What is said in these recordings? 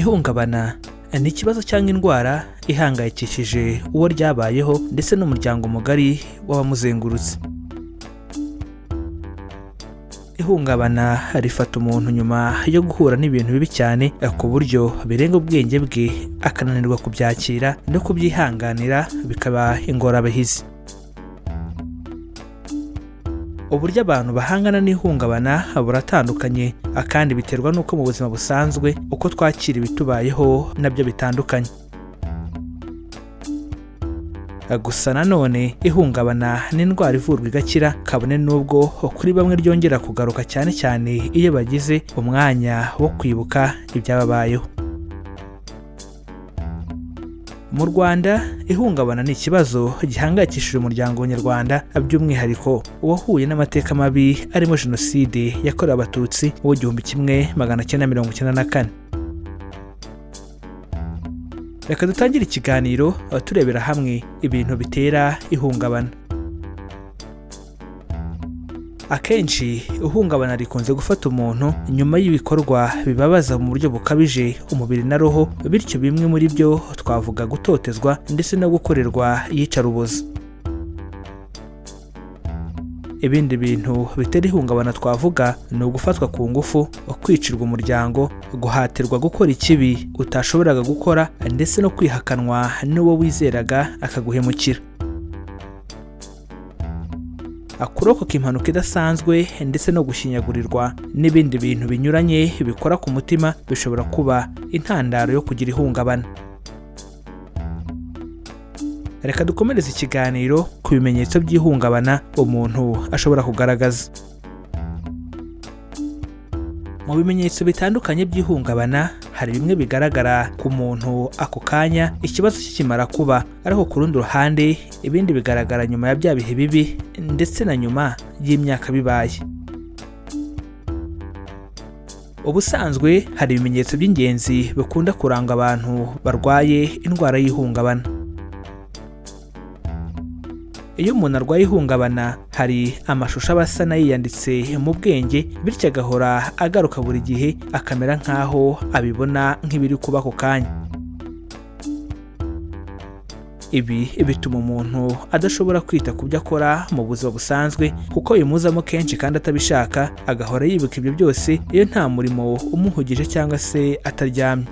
Ihungabana ni ikibazo cyangwa indwara ihangayikishije uwo ryabayeho ndetse n'umuryango mugari w'abamuzengurutse. Ihungabana rifata umuntu nyuma yo guhura n'ibintu bibi cyane ku buryo birenga ubwenge bwe akananirwa kubyakira no kubyihanganira bikaba ingorabahizi. Uburyo abantu bahangana n'ihungabana buratandukanye kandi biterwa n'uko mu buzima busanzwe uko twakira ibitubayeho nabyo bitandukanye. Gusa nanone ihungabana ni indwara ivurwa igakira kabone n'ubwo kuri bamwe ryongera kugaruka cyane cyane iyo bagize umwanya wo kwibuka ibyababayeho. Mu Rwanda ihungabana ni ikibazo gihangayikishije umuryango nyarwanda by'umwihariko uwahuye n'amateka mabi arimo Jenoside yakorewe Abatutsi mu 1994. Reka dutangire ikiganiro turebera hamwe ibintu bitera ihungabana. Akenshi ihungabana rikunze gufata umuntu nyuma y'ibikorwa bibabaza mu buryo bukabije umubiri na roho, bityo bimwe muri byo twavuga gutotezwa ndetse no gukorerwa iyicarubozo. Ibindi bintu bitera ihungabana twavuga ni ugufatwa ku ngufu, kwicirwa umuryango, guhatirwa gukora ikibi utashoboraga gukora ndetse no kwihakanwa n'uwo wizeraga akaguhemukira. Kurokoka impanuka idasanzwe ndetse no gushinyagurirwa n'ibindi bintu binyuranye bikora ku mutima bishobora kuba intandaro yo kugira ihungabana. Reka dukomereze ikiganiro ku bimenyetso by'ihungabana umuntu ashobora kugaragaza. Mu bimenyetso bitandukanye by'ihungabana hari bimwe bigaragara ku muntu ako kanya ikibazo kikimara kuba, ariko ku rundi ruhande ibindi bigaragara nyuma ya bya bihe bibi ndetse na nyuma y'imyaka bibaye. Ubusanzwe hari ibimenyetso by'ingenzi bikunda kuranga abantu barwaye indwara y'ihungabana. Iyo umuntu arwaye ihungabana hari amashusho aba asa n'ayiyanditse mu bwenge, bityo agahora agaruka buri gihe akamera nk'aho abibona nk'ibiri kuba ako kanya. Ibi bituma umuntu adashobora kwita ku byo akora mu buzima busanzwe kuko bimuzamo kenshi kandi atabishaka, agahora yibuka ibyo byose iyo nta murimo umuhugije cyangwa se ataryamye.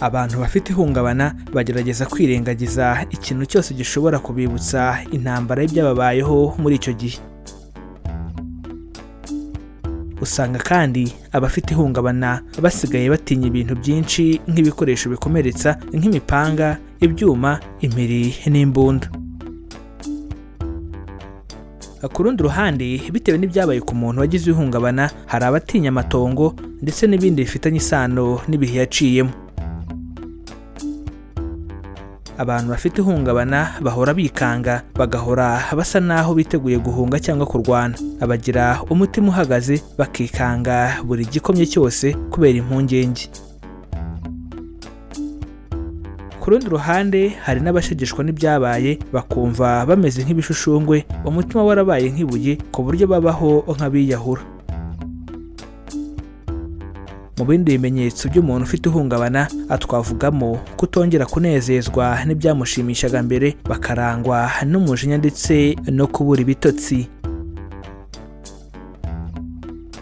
Abantu bafite ihungabana bagerageza kwirengagiza ikintu cyose gishobora kubibutsa intambara y'ibyababayeho muri icyo gihe. Usanga kandi abafite ihungabana basigaye batinya ibintu byinshi nk'ibikoresho bikomeretsa nk'imipanga, ibyuma, impiri n'imbunda. Ku rundi ruhande bitewe n'ibyabaye ku muntu wagize ihungabana hari abatinya amatongo ndetse n'ibindi bifitanye isano n'ibihe yaciyemo. Abantu bafite ihungabana bahora bikanga, bagahora basa naho biteguye guhunga cyangwa kurwana. Abagira umutima uhagaze bakikanga buri gikomye cyose kubera impungenge. Ku rundi ruhande hari n'abashegeshwa n'ibyabaye bakumva bameze nk'ibishushungwe, umutima warabaye nk'ibuye ku buryo babaho nk'abiyahura. Mu bindi bimenyetso by'umuntu ufite ihungabana twavugamo kutongera kunezezwa n'ibyamushimishaga mbere, bakarangwa n'umujinya ndetse no kubura ibitotsi.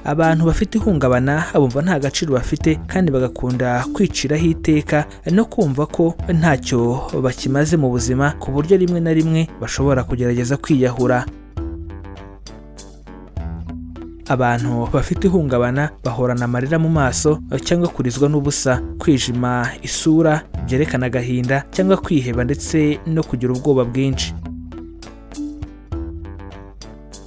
Abantu bafite ihungabana bumva nta gaciro bafite kandi bagakunda kwiciraho iteka no kumva ko ntacyo bakimaze mu buzima ku buryo rimwe na rimwe bashobora kugerageza kwiyahura. Abantu bafite ihungabana bahorana amarira mu maso cyangwa kurizwa n'ubusa, kwijima isura byerekana agahinda cyangwa kwiheba ndetse no kugira ubwoba bwinshi.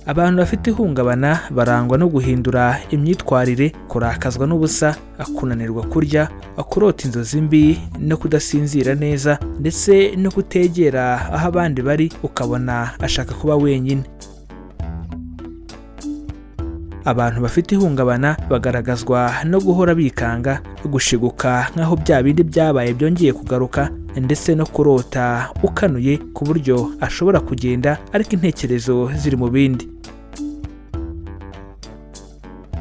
Abantu bafite ihungabana barangwa no guhindura imyitwarire, kurakazwa n'ubusa, kunanirwa kurya, kurota inzozi mbi no kudasinzira neza ndetse no kutegera aho abandi bari ukabona ashaka kuba wenyine. Abantu bafite ihungabana bagaragazwa no guhora bikanga, gushiguka nk'aho bya bindi byabaye byongeye kugaruka ndetse no kurota ukanuye ku buryo ashobora kugenda ariko intekerezo ziri mu bindi.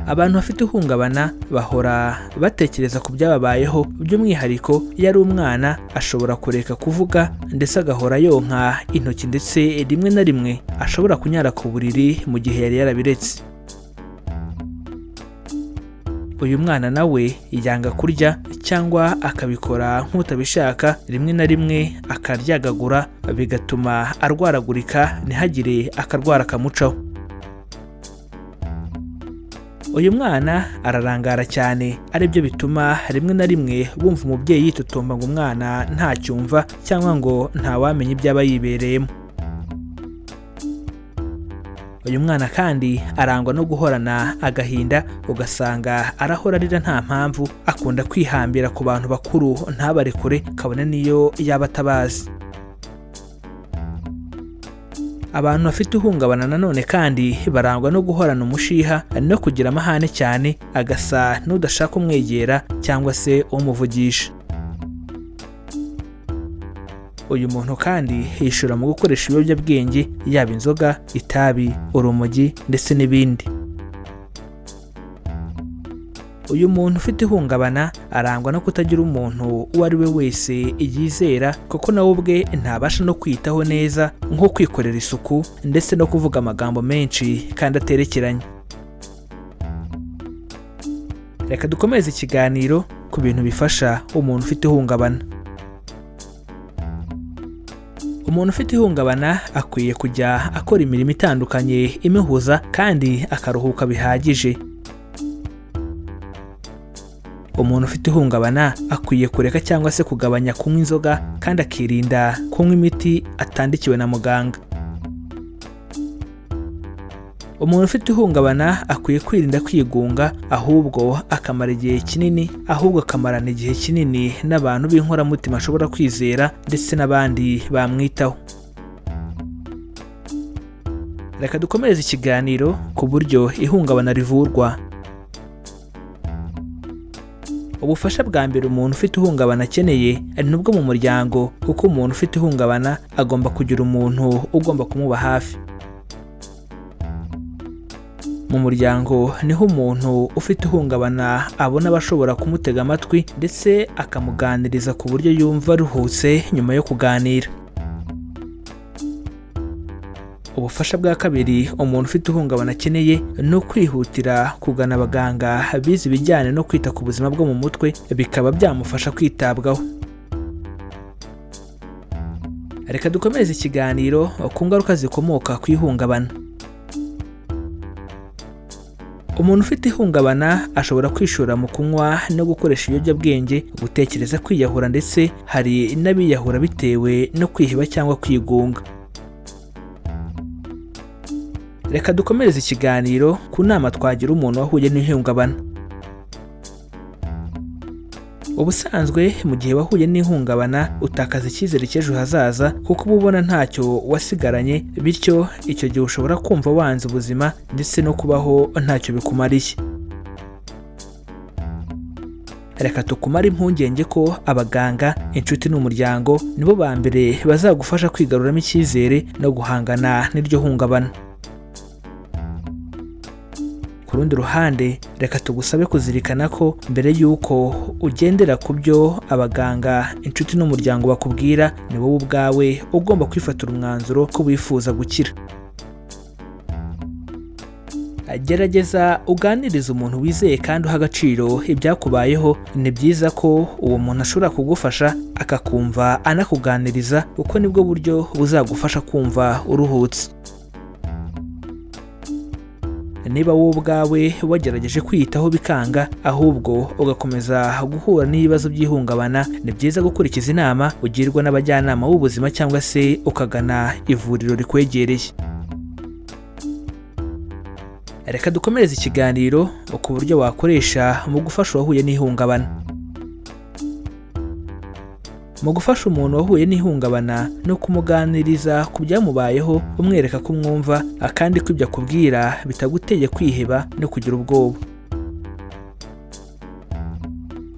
Abantu bafite ihungabana bahora batekereza ku byababayeho, by'umwihariko iyo ari umwana ashobora kureka kuvuga ndetse agahora yonka intoki, ndetse rimwe na rimwe ashobora kunyara ku buriri mu gihe yari yarabiretse. Uyu mwana nawe yanga kurya cyangwa akabikora nk'utabishaka, rimwe na rimwe akaryagagura bigatuma arwaragurika ntihagire akarwara kamucaho. Uyu mwana ararangara cyane, aribyo bituma rimwe na rimwe bumva umubyeyi yitotomba ngo umwana ntacyumva cyangwa ngo ntawamenya ibyo aba yibereyemo. Uyu mwana kandi arangwa no guhorana agahinda, ugasanga arahora arira nta mpamvu, akunda kwihambira ku bantu bakuru ntabarekure kabone niyo yaba atabazi. Abantu bafite ihungabana nanone kandi barangwa no guhorana umushiha no kugira amahane cyane, agasa n'udashaka umwegera cyangwa se umuvugisha. Uyu muntu kandi yishura mu gukoresha ibiyobyabwenge, yaba inzoga, itabi, urumogi ndetse n'ibindi. Uyu muntu ufite ihungabana arangwa no kutagira umuntu uwo ari we wese yizera, kuko nawe ubwe ntabasha no kwitaho neza, nko kwikorera isuku ndetse no kuvuga amagambo menshi kandi aterekeranye. Reka dukomeze ikiganiro ku bintu bifasha umuntu ufite ihungabana. Umuntu ufite ihungabana akwiye kujya akora imirimo itandukanye imuhuza kandi akaruhuka bihagije. Umuntu ufite ihungabana akwiye kureka cyangwa se kugabanya kunywa inzoga kandi akirinda kunywa imiti atandikiwe na muganga. Umuntu ufite ihungabana akwiye kwirinda kwigunga, ahubwo akamarana igihe kinini n'abantu b'inkoramutima ashobora kwizera ndetse n'abandi bamwitaho. Reka dukomereze ikiganiro ku buryo ihungabana rivurwa. Ubufasha bwa mbere umuntu ufite ihungabana akeneye ari nubwo mu muryango, kuko umuntu ufite ihungabana agomba kugira umuntu ugomba kumuba hafi. Mu muryango niho umuntu ufite ihungabana abona abashobora kumutega amatwi ndetse akamuganiriza ku buryo yumva aruhutse nyuma yo kuganira. Ubufasha bwa kabiri umuntu ufite ihungabana akeneye ni ukwihutira kugana abaganga bize ibijyanye no kwita ku buzima bwo mu mutwe, bikaba byamufasha kwitabwaho. Reka dukomeze ikiganiro ku ngaruka zikomoka ku ihungabana. Umuntu ufite ihungabana ashobora kwishora mu kunywa no gukoresha ibiyobyabwenge, gutekereza kwiyahura, ndetse hari n'abiyahura bitewe no kwiheba cyangwa kwigunga. Reka dukomereze ikiganiro ku nama twagira umuntu wahuye n'ihungabana. Ubusanzwe mu gihe wahuye n'ihungabana utakaza icyizere cy'ejo hazaza, kuko uba ubona ntacyo wasigaranye, bityo icyo gihe ushobora kumva wanze ubuzima ndetse no kubaho ntacyo bikumariye. Reka tukumare impungenge ko abaganga, inshuti n'umuryango nibo ba mbere bazagufasha kwigaruramo icyizere no guhangana n'iryo hungabana. Ku rundi ruhande, reka tugusabe kuzirikana ko mbere y'uko ugendera ku byo abaganga, inshuti n'umuryango bakubwira, ni wowe ubwawe ugomba kwifatira umwanzuro ko wifuza gukira. Gerageza uganirize umuntu wizeye kandi uha agaciro ibyakubayeho. Ni byiza ko uwo muntu ashobora kugufasha akakumva anakuganiriza, kuko nibwo buryo buzagufasha kumva uruhutse. Niba wowe ubwawe wagerageje kwiyitaho bikanga, ahubwo ugakomeza guhura n'ibibazo by'ihungabana, ni byiza gukurikiza inama ugirwa n'abajyanama b'ubuzima cyangwa se ukagana ivuriro rikwegereye. Reka dukomereze ikiganiro ku buryo wakoresha mu gufasha uwahuye n'ihungabana. Mu gufasha umuntu wahuye n'ihungabana no kumuganiriza ku byamubayeho, umwereka ko umwumva kandi ko ibyo akubwira bitaguteye kwiheba no kugira ubwoba.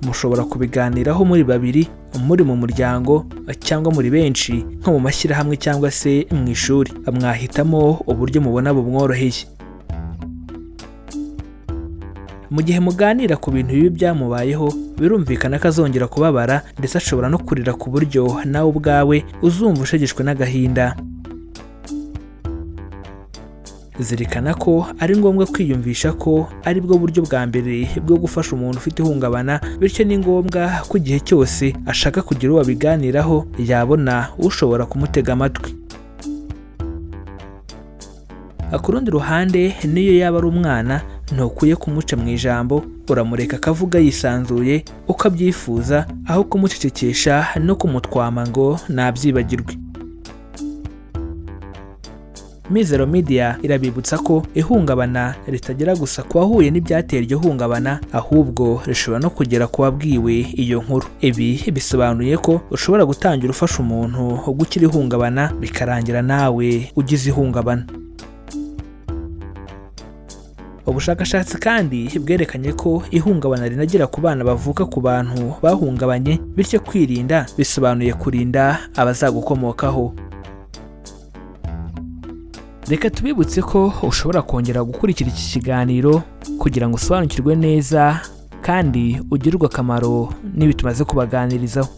Mushobora kubiganiraho muri babiri, muri mu muryango cyangwa muri benshi, nko mu mashyirahamwe cyangwa se mu ishuri. Mwahitamo uburyo mubona bumworoheye. mu gihe muganira ku bintu bibi byamubayeho birumvikana ko azongera kubabara ndetse ashobora no kurira ku buryo nawe ubwawe uzumva ushegeshwe n'agahinda. Zirikana ko ari ngombwa kwiyumvisha ko ari bwo buryo bwa mbere bwo gufasha umuntu ufite ihungabana, bityo ni ngombwa ko igihe cyose ashaka kugira uwo babiganiraho yabona ushobora kumutega amatwi. Ku rundi ruhande niyo yaba ari umwana ntukwiye kumuca mu ijambo, uramureka akavuga yisanzuye uko abyifuza aho kumucecekesha no kumutwama ngo nabyibagirwe. Mizero Media irabibutsa ko ihungabana ritagera gusa ku wahuye n'ibyatera iryo hungabana, ahubwo rishobora no kugera ku wabwiwe iyo nkuru. Ibi bisobanuye ko ushobora gutangira ufasha umuntu gukira ihungabana bikarangira nawe ugize ihungabana. Ubushakashatsi kandi bwerekanye ko ihungabana rinagera ku bana bavuka ku bantu bahungabanye, bityo kwirinda bisobanuye kurinda abazagukomokaho. Reka tubibutse ko ushobora kongera gukurikira iki kiganiro kugira ngo usobanukirwe neza kandi ugirirwe akamaro n'ibi tumaze kubaganirizaho.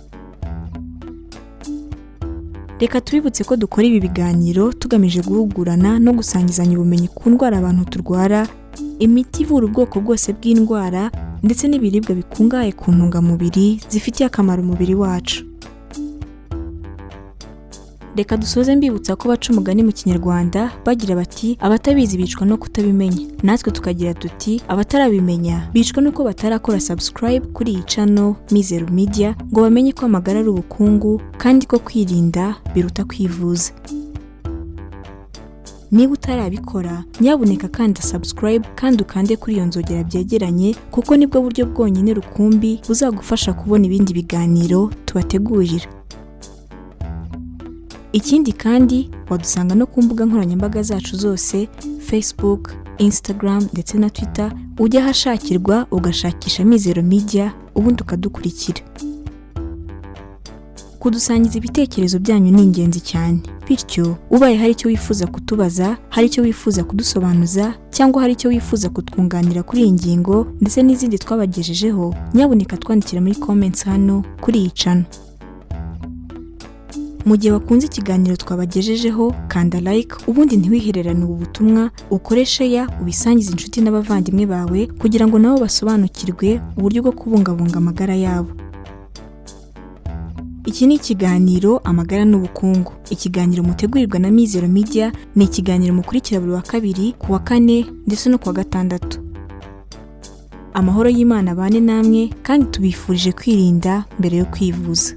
Reka tubibutse ko dukora ibi biganiro tugamije guhugurana no gusangizanya ubumenyi ku ndwara abantu turwara, imiti ivura ubwoko bwose bw'indwara ndetse n'ibiribwa bikungahaye ku ntungamubiri zifitiye akamaro umubiri wacu. Reka dusoze mbibutsa ko baca umugani mu Kinyarwanda bagira bati abatabizi bicwa no kutabimenya, natwe tukagira tuti abatarabimenya bicwa nuko batarakora subscribe kuri iyi channel Mizero Media ngo bamenye ko amagara ari ubukungu kandi ko kwirinda biruta kwivuza. Niba utarabikora nyabuneka kanda subscribe kandi ukande kuri iyo nzogera byegeranye, kuko nibwo buryo bwonyine rukumbi buzagufasha kubona ibindi biganiro tubategurira. Ikindi kandi wadusanga no ku mbuga nkoranyambaga zacu zose, Facebook, Instagram ndetse na Twitter, ujya hashakirwa ugashakisha Mizero Media ubundi ukadukurikira. Kudusangiza ibitekerezo byanyu ningenzi cyane, bityo ubaye haricyo wifuza kutubaza, haricyo wifuza kudusobanuza cyangwa haricyo wifuza kutwunganira kuri iyi ngingo ndetse n'izindi twabagejejeho, nyabuneka twandikira muri comments hano kuri iyi channel. Mu gihe wakunze ikiganiro twabagejejeho kanda like, ubundi ntiwihererane ubu butumwa, ukoreshe ya ubisangiza inshuti n'abavandimwe bawe kugira ngo nabo basobanukirwe uburyo bwo kubungabunga amagara yabo. Iki ni ikiganiro amagara n'ubukungu. Ikiganiro mutegurirwa na Mizero Media, ni ikiganiro mukurikira buri wa kabiri, ku wa kane ndetse no ku wa gatandatu. Amahoro y'Imana bane namwe kandi tubifurije kwirinda mbere yo kwivuza.